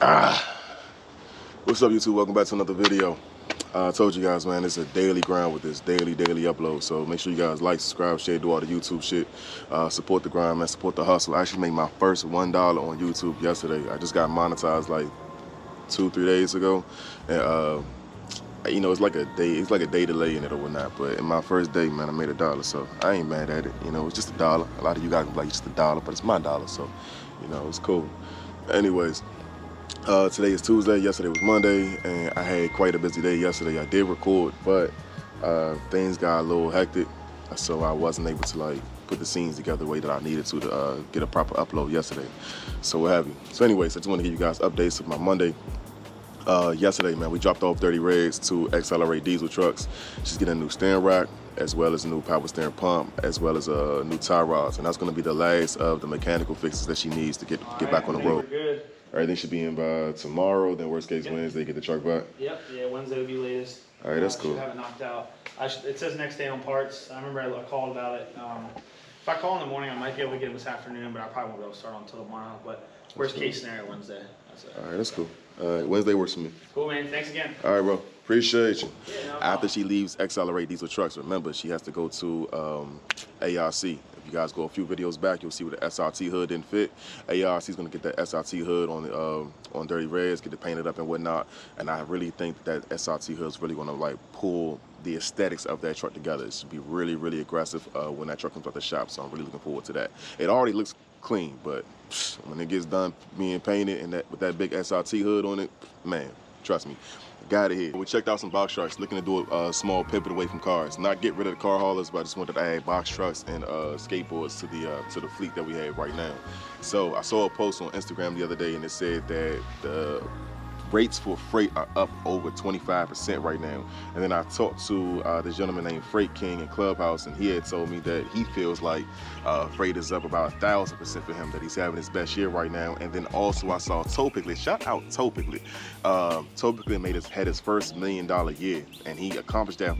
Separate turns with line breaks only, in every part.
What's up, YouTube? Welcome back to another video. I told you guys, man, it's a daily grind with this daily upload. So make sure you guys like, subscribe, share, do all the YouTube shit. Support the grind, man. Support the hustle. I actually made my first $1 on YouTube yesterday. I just got monetized like 2-3 days ago, and you know, it's like a day delay in it or whatnot. But in my first day, man, I made $1. So I ain't mad at it. You know, it's just $1. A lot of you guys be like, it's just $1, but it's my dollar. So, you know, it's cool. Anyways. Today is Tuesday, yesterday was Monday, and I had quite a busy day yesterday. I did record, but things got a little hectic, so I wasn't able to like put the scenes together the way that I needed to get a proper upload yesterday. So what have you. So anyways, I just want to give you guys updates of my Monday. Yesterday, man, we dropped off 30 rigs to Accelerate Diesel Trucks. She's getting a new steering rack, as well as a new power steering pump, as well as new tie rods, and that's going to be the last of the mechanical fixes that she needs to get back on the road. Everything should be in by tomorrow, then worst case Wednesday, get the truck back.
Yep, yeah, Wednesday would be latest.
All right, that's cool.
Should have it knocked out. It says next day on parts. I remember I called about it. If I call in the morning, I might be able to get them this afternoon, but I probably won't be able to start on until tomorrow. But worst case scenario, Wednesday. That's it.
All right, that's cool. Wednesday works for me.
Cool, man. Thanks again.
All right, bro. Appreciate you.
Yeah, no
After she leaves Accelerate Diesel Trucks, remember, she has to go to ARC. If you guys go a few videos back, you'll see where the SRT hood didn't fit. ARC is going to get that SRT hood on Dirty Reds, get it painted up and whatnot. And I really think that SRT hood is really going to like pull the aesthetics of that truck together. It should be really, really aggressive when that truck comes out the shop. So I'm really looking forward to that. It already looks clean, but when it gets done being painted and with that big SRT hood on it, man, trust me. Got it here. We checked out some box trucks, looking to do a small pivot away from cars. Not get rid of the car haulers, but I just wanted to add box trucks and skateboards to the fleet that we have right now. So I saw a post on Instagram the other day, and it said that the rates for freight are up over 25% right now. And then I talked to this gentleman named Freight King in ClubHouse, and he had told me that he feels like freight is up about 1,000% for him, that he's having his best year right now. And then also I saw Piglet. Shout out Piglet. Piglet had his first $1 million year, and he accomplished that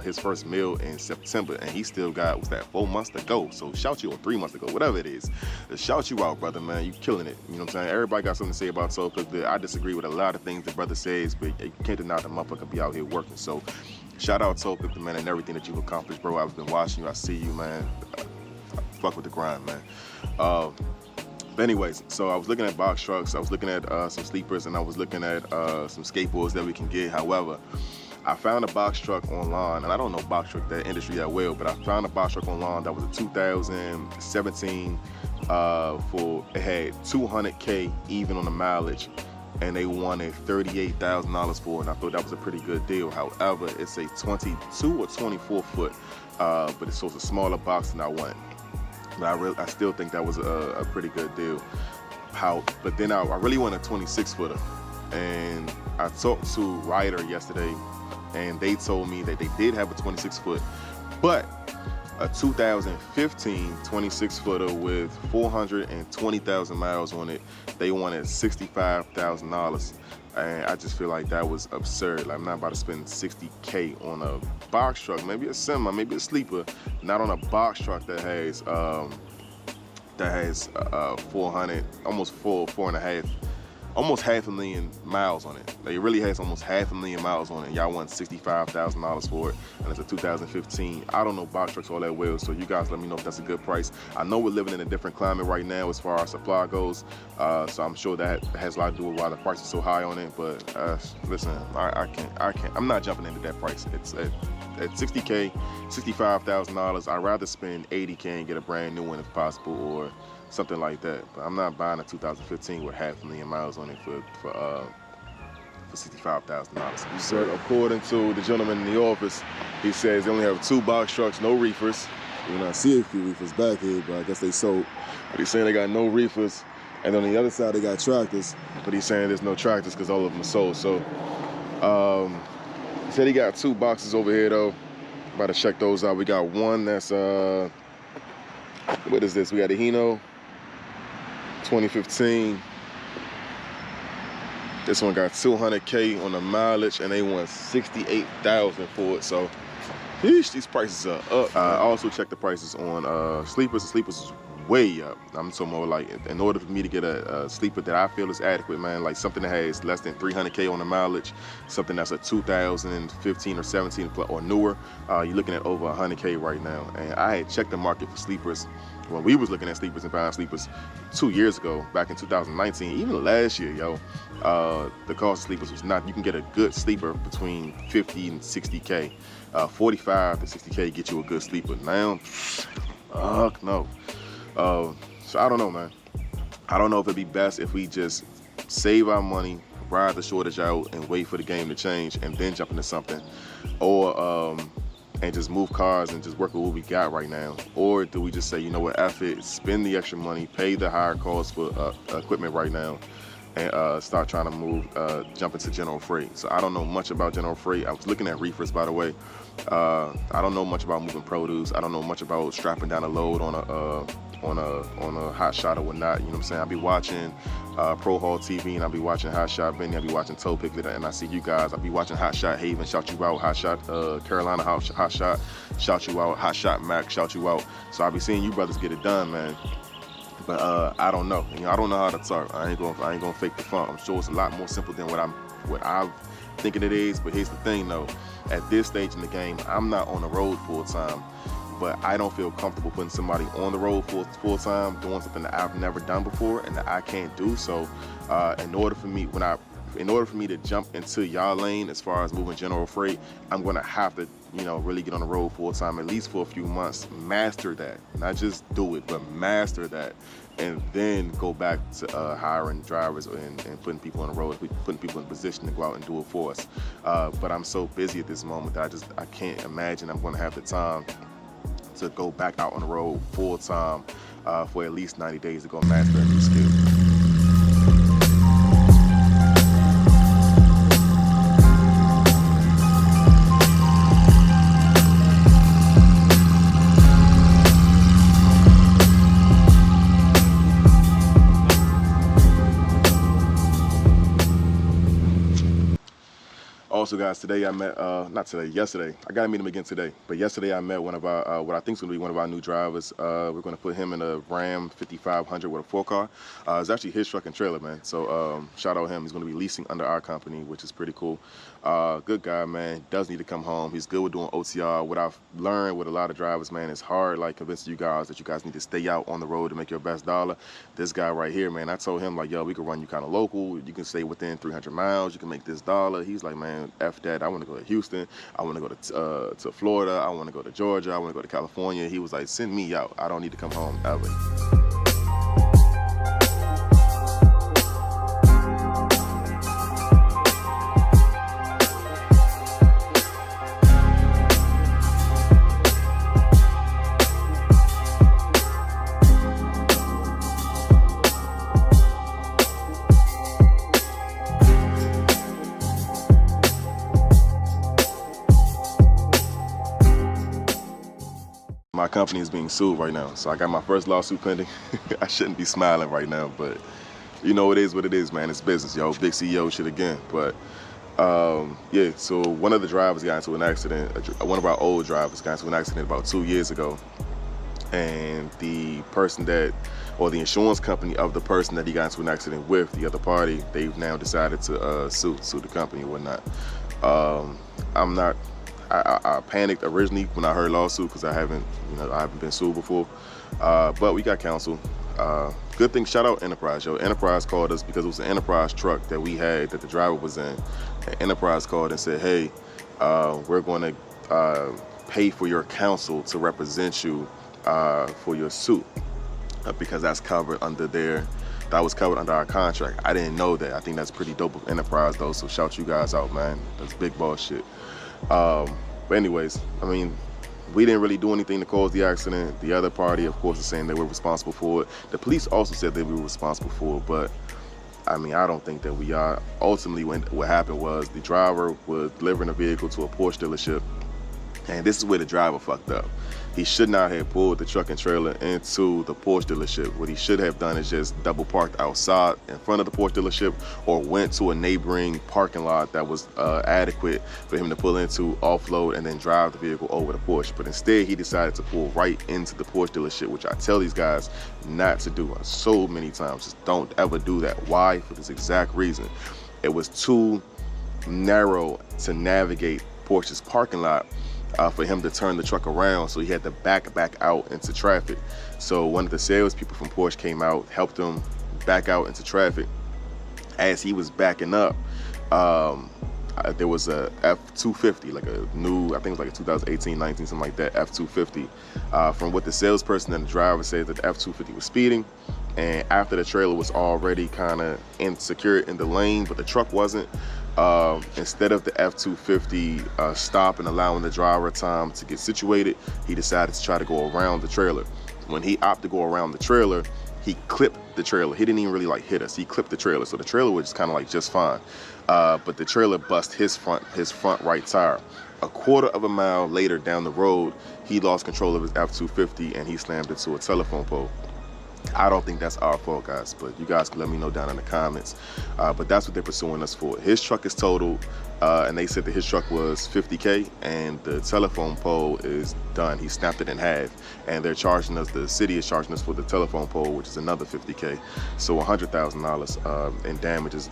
his first meal in September, and he still got, what's that, 4 months to go. So shout you, or 3 months to go, whatever it is. Shout you out, brother, man. You killing it. You know what I'm saying? Everybody got something to say about Piglet. I disagree with a lot of things the brother says, but you can't deny the motherfucker be out here working. So shout out to Piglet, man, and everything that you've accomplished, bro. I've been watching you. I see you, man. Fuck with the grind, man. But anyways, so I was looking at box trucks, I was looking at some sleepers, and I was looking at some skateboards that we can get. However, I found a box truck online, and I don't know box truck, that industry that well, but I found a box truck online that was a 2017 it had 200K even on the mileage, and they wanted $38,000 for it, and I thought that was a pretty good deal. However, it's a 22 or 24 foot, but it's a smaller box than I want. But I still think that was a pretty good deal. But then I really want a 26 footer, and I talked to Ryder yesterday, and they told me that they did have a 26 foot, but a 2015 26 footer with 420,000 miles on it, they wanted $65,000. And I just feel like that was absurd. Like, I'm not about to spend 60K on a box truck, maybe a semi, maybe a sleeper, not on a box truck that has 400, almost half a million miles on it. Like, it really has almost half a million miles on it. Y'all want $65,000 for it, and it's a 2015. I don't know box trucks all that well, so you guys let me know if that's a good price. I know we're living in a different climate right now as far as supply goes, so I'm sure that has a lot to do with why the price is so high on it. But listen, I can't. I'm not jumping into that price. It's at 60K, $65,000. I'd rather spend 80K and get a brand new one if possible, or something like that. But I'm not buying a 2015 with 500,000 miles on it for $65,000. So according to the gentleman in the office, he says they only have 2 box trucks, no reefers. You know, I see a few reefers back here, but I guess they sold. But he's saying they got no reefers, and on the other side they got tractors, but he's saying there's no tractors because all of them are sold. So he said he got 2 boxes over here though. About to check those out. We got one that's what is this? We got a Hino 2015. This one got 200K on the mileage, and they want $68,000 for it. So, yeesh, these prices are up. I also checked the prices on sleepers. The sleepers is way up. I'm talking more like, in order for me to get a sleeper that I feel is adequate, man, like something that has less than 300K on the mileage, something that's a 2015 or 17 or newer, you're looking at over 100K right now. And I had checked the market for sleepers when we was looking at sleepers and buying sleepers 2 years ago, back in 2019, even last year, yo. The cost of sleepers was not, you can get a good sleeper between 50 and 60K. 45 to 60K get you a good sleeper. Now, fuck no. So I don't know, man. I don't know if it'd be best if we just save our money, ride the shortage out, and wait for the game to change and then jump into something, or and just move cars and just work with what we got right now. Or do we just say, you know what, F it, spend the extra money, pay the higher cost for equipment right now, and start trying to move, jump into general freight. So I don't know much about general freight. I was looking at reefers, by the way. I don't know much about moving produce. I don't know much about strapping down a load on a hot shot or whatnot. You know what I'm saying? I'll be watching Pro Haul TV, and I'll be watching Hot Shot Benny. I'll be watching Toe Piglet, and I see you guys. I'll be watching Hot Shot Haven, shout you out. Hot Shot Carolina, Hot Shot, shout you out. Hot Shot Mac, shout you out. So I'll be seeing you brothers get it done, man. But I don't know. You know, I don't know how to talk. I ain't gonna fake the funk. I'm sure it's a lot more simple than what I'm thinking it is. But here's the thing, though. At this stage in the game, I'm not on the road full time. But I don't feel comfortable putting somebody on the road full time, doing something that I've never done before and that I can't do. So, in order for me to jump into y'all lane as far as moving general freight, I'm gonna have to, you know, really get on the road full time, at least for a few months, master that, not just do it, but master that, and then go back to hiring drivers and putting people on the road, putting people in position to go out and do it for us. But I'm so busy at this moment that I can't imagine I'm gonna have the time to go back out on the road full time for at least 90 days to go master a new skill. Also, guys, today I met, yesterday, I got to meet him again today, but yesterday I met one of our, what I think is going to be one of our new drivers. We're going to put him in a Ram 5500 with a 4-car. It's actually his truck and trailer, man. So shout out him. He's going to be leasing under our company, which is pretty cool. Good guy, man. Does need to come home. He's good with doing OTR. What I've learned with a lot of drivers, man, it's hard, like, convincing you guys that you guys need to stay out on the road to make your best dollar. This guy right here, man, I told him, like, yo, we can run you kind of local. You can stay within 300 miles. You can make this dollar. He's like, man, F that. I want to go to Houston. I want to go to Florida. I want to go to Georgia. I want to go to California. He was like, send me out. I don't need to come home ever. My company is being sued right now, so I got my first lawsuit pending. I shouldn't be smiling right now, but you know, it is what it is, man. It's business, yo. Big CEO shit again. But yeah, so one of the drivers got into an accident. One of our old drivers got into an accident about 2 years ago, and the person the insurance company of the person that he got into an accident with, the other party, they've now decided to sue the company and whatnot. I panicked originally when I heard lawsuit because I haven't been sued before, but we got counsel. Good thing, shout out Enterprise, yo. Enterprise called us because it was an Enterprise truck that we had that the driver was in. And Enterprise called and said, hey, we're going to pay for your counsel to represent you for your suit because that's covered under that was covered under our contract. I didn't know that. I think that's pretty dope of Enterprise though, so shout you guys out, man. That's big boss shit. But anyways, I mean, we didn't really do anything to cause the accident. The other party, of course, is saying they were responsible for it. The police also said they were responsible for it, but I mean, I don't think that we are. Ultimately, what happened was the driver was delivering a vehicle to a Porsche dealership, and this is where the driver fucked up. he should not have pulled the truck and trailer into the Porsche dealership. What he should have done is just double parked outside in front of the Porsche dealership, or went to a neighboring parking lot that was adequate for him to pull into, offload, and then drive the vehicle over to Porsche. But instead, he decided to pull right into the Porsche dealership, which I tell these guys not to do so many times. Just don't ever do that. Why? For this exact reason. It was too narrow to navigate Porsche's parking lot for him to turn the truck around, so he had to back out into traffic. So one of the salespeople from Porsche came out, helped him back out into traffic. As he was backing up, there was a F-250, like a new, I think it was like a 2018, 19, something like that, F-250. From what the salesperson and the driver said, that the F-250 was speeding, and after the trailer was already kind of insecure in the lane, but the truck wasn't, instead of the F-250 stop and allowing the driver time to get situated, he decided to try to go around the trailer. When he opted to go around the trailer, he clipped the trailer. He didn't even really like hit us. He clipped the trailer, so the trailer was kind of like just fine. But the trailer bust his front right tire. A quarter of a mile later down the road, he lost control of his F-250 and he slammed into a telephone pole. I don't think that's our fault, guys, but you guys can let me know down in the comments. But that's what they're pursuing us for. His truck is totaled, and they said that his truck was $50K, and the telephone pole is done. He snapped it in half, and they're charging us, the city is charging us for the telephone pole, which is another $50K. So $100,000 in damages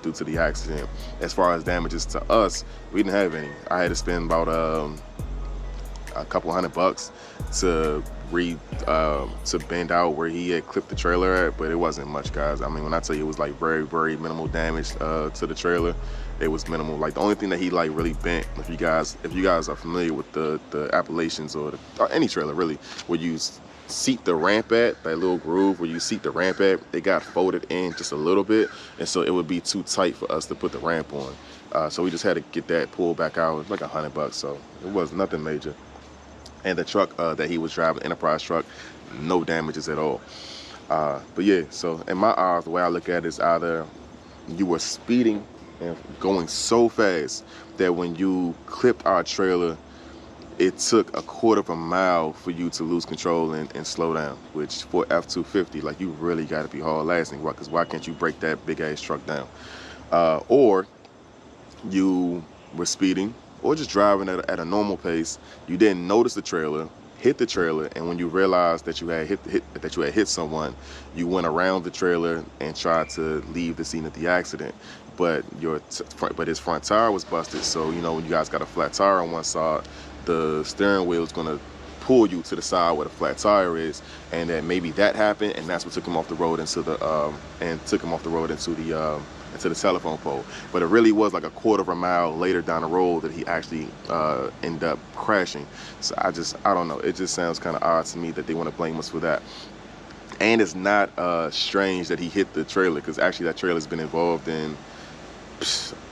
due to the accident. As far as damages to us, we didn't have any. I had to spend about a couple $100 to bend out where he had clipped the trailer at, but it wasn't much, guys. I mean, when I tell you it was like very, very minimal damage to the trailer, it was minimal. Like the only thing that he like really bent, if you guys are familiar with the Appalachians or any trailer really, where you seat the ramp at, that little groove where you seat the ramp at, it got folded in just a little bit, and so it would be too tight for us to put the ramp on. So we just had to get that pulled back out. It was like $100, so it was nothing major. And the truck that he was driving, Enterprise truck, no damages at all. But yeah, so in my eyes, the way I look at it is either you were speeding and going so fast that when you clipped our trailer, it took a quarter of a mile for you to lose control and slow down, which for F-250, like you really got to be hard lasting, because why can't you break that big ass truck down? Or you were speeding, or just driving at a normal pace. You didn't notice the trailer, hit the trailer, and when you realized that you had hit someone, you went around the trailer and tried to leave the scene of the accident. But his front tire was busted, so you know when you guys got a flat tire on one side, the steering wheel is gonna pull you to the side where the flat tire is, and then maybe that happened, and that's what took him off the road into the into the telephone pole. But it really was like a quarter of a mile later down the road that he actually ended up crashing. So I don't know, it just sounds kind of odd to me that they want to blame us for that. And it's not strange that he hit the trailer, because actually that trailer's been involved in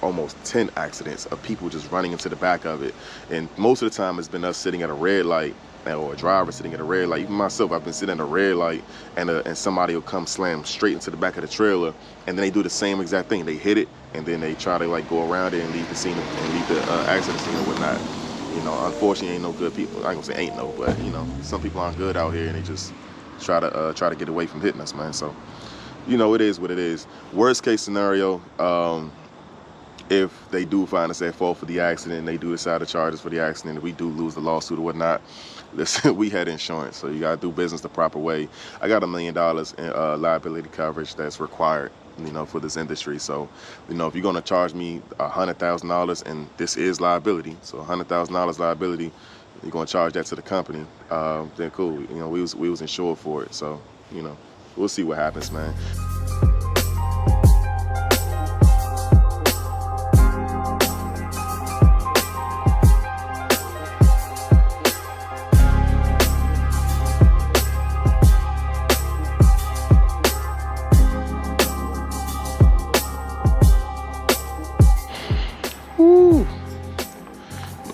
almost 10 accidents of people just running into the back of it. And most of the time it's been us sitting at a red light, or a driver sitting at a red light. Even myself, I've been sitting at a red light, and somebody will come slam straight into the back of the trailer, and then they do the same exact thing. They hit it, and then they try to like go around it and leave the scene and leave the accident scene or whatnot. You know, unfortunately, ain't no good people. I ain't gonna say ain't no, but you know, some people aren't good out here, and they just try to get away from hitting us, man. So, you know, it is what it is. Worst case scenario, if they do find us at fault for the accident, and they do decide to charge us for the accident, and we do lose the lawsuit or whatnot, listen, we had insurance, so you gotta do business the proper way. I got $1 million in liability coverage that's required, you know, for this industry. So, you know, if you're gonna charge me $100,000, and this is liability, so $100,000 liability, you're gonna charge that to the company, then cool. You know, we was insured for it, so you know, we'll see what happens, man.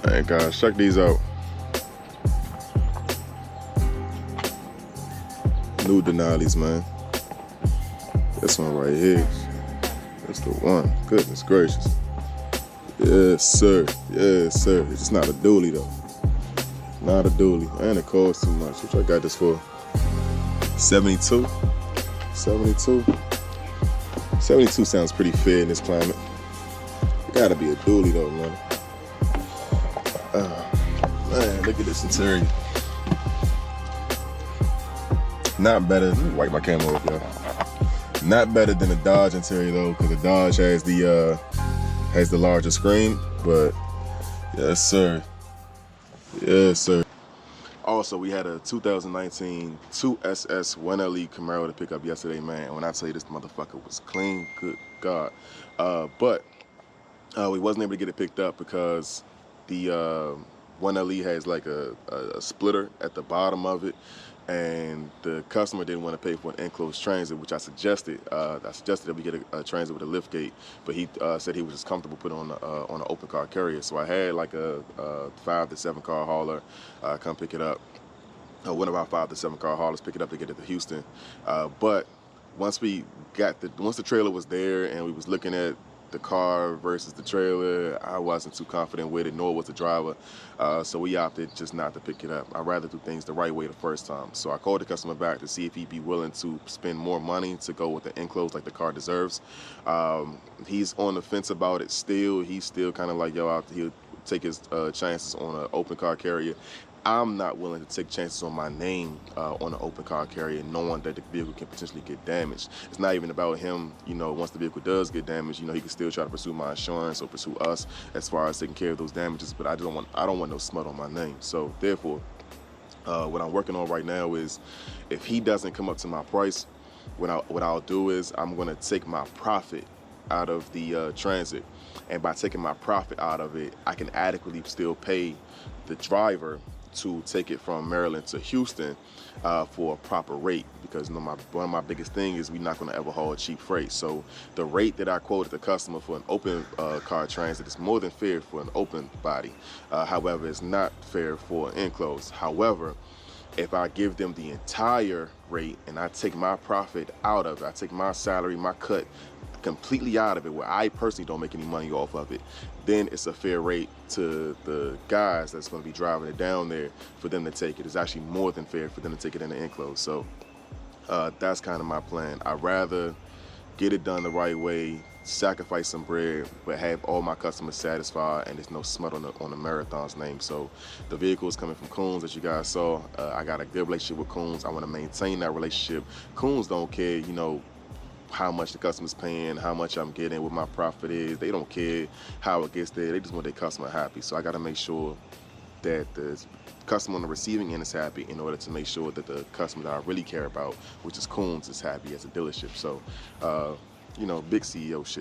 Man, guys, check these out. New Denali's, man. This one right here. That's the one. Goodness gracious. Yes, sir. Yes, sir. It's not a dually, though. Not a dually, and it costs too much. Which I got this for 72. 72. 72 sounds pretty fair in this climate. It gotta be a dually though, man. Man, look at this interior. Not better. Let me wipe my camera off, y'all. Not better than the Dodge interior though, because the Dodge has the larger screen. But yes, sir. Yes, sir. Also, we had a 2019 2SS 1LE Camaro to pick up yesterday, man. When I tell you this motherfucker was clean, good God. But we wasn't able to get it picked up because the 1LE has like a splitter at the bottom of it, and the customer didn't want to pay for an enclosed transit, which I suggested. I suggested that we get a transit with a lift gate, but he said he was just comfortable putting on an open car carrier. So I had like a 5 to 7 car hauler come pick it up. One of our 5 to 7 car haulers pick it up to get it to Houston. But once the trailer was there and we was looking at the car versus the trailer, I wasn't too confident with it, nor was the driver. So we opted just not to pick it up. I'd rather do things the right way the first time. So I called the customer back to see if he'd be willing to spend more money to go with the enclosed like the car deserves. He's on the fence about it still. He's still kind of like, yo, he'll take his chances on an open car carrier. I'm not willing to take chances on my name on an open car carrier, knowing that the vehicle can potentially get damaged. It's not even about him, you know, once the vehicle does get damaged, you know, he can still try to pursue my insurance or pursue us as far as taking care of those damages, but I don't want no smut on my name. So therefore, what I'm working on right now is if he doesn't come up to my price, what I'll do is I'm gonna take my profit out of the transit. And by taking my profit out of it, I can adequately still pay the driver to take it from Maryland to Houston for a proper rate, because you know, one of my biggest things is we're not going to ever haul cheap freight. So the rate that I quoted the customer for an open car transit is more than fair for an open body. However, it's not fair for an enclosed. However, if I give them the entire rate and I take my profit out of it, I take my salary, my cut completely out of it, where I personally don't make any money off of it, then it's a fair rate to the guys that's going to be driving it down there for them to take it. It's actually more than fair for them to take it in the enclosed. So that's kind of my plan. I'd rather get it done the right way, sacrifice some bread, but have all my customers satisfied, and there's no smut on the Marathon's name. So the vehicle is coming from Coons, as you guys saw. I got a good relationship with Coons. I want to maintain that relationship. Coons don't care, you know, how much the customer's paying, how much I'm getting, what my profit is. They don't care how it gets there. They just want their customer happy. So I got to make sure that the customer on the receiving end is happy in order to make sure that the customer that I really care about, which is Coons, is happy as a dealership. So, you know, big CEO shit.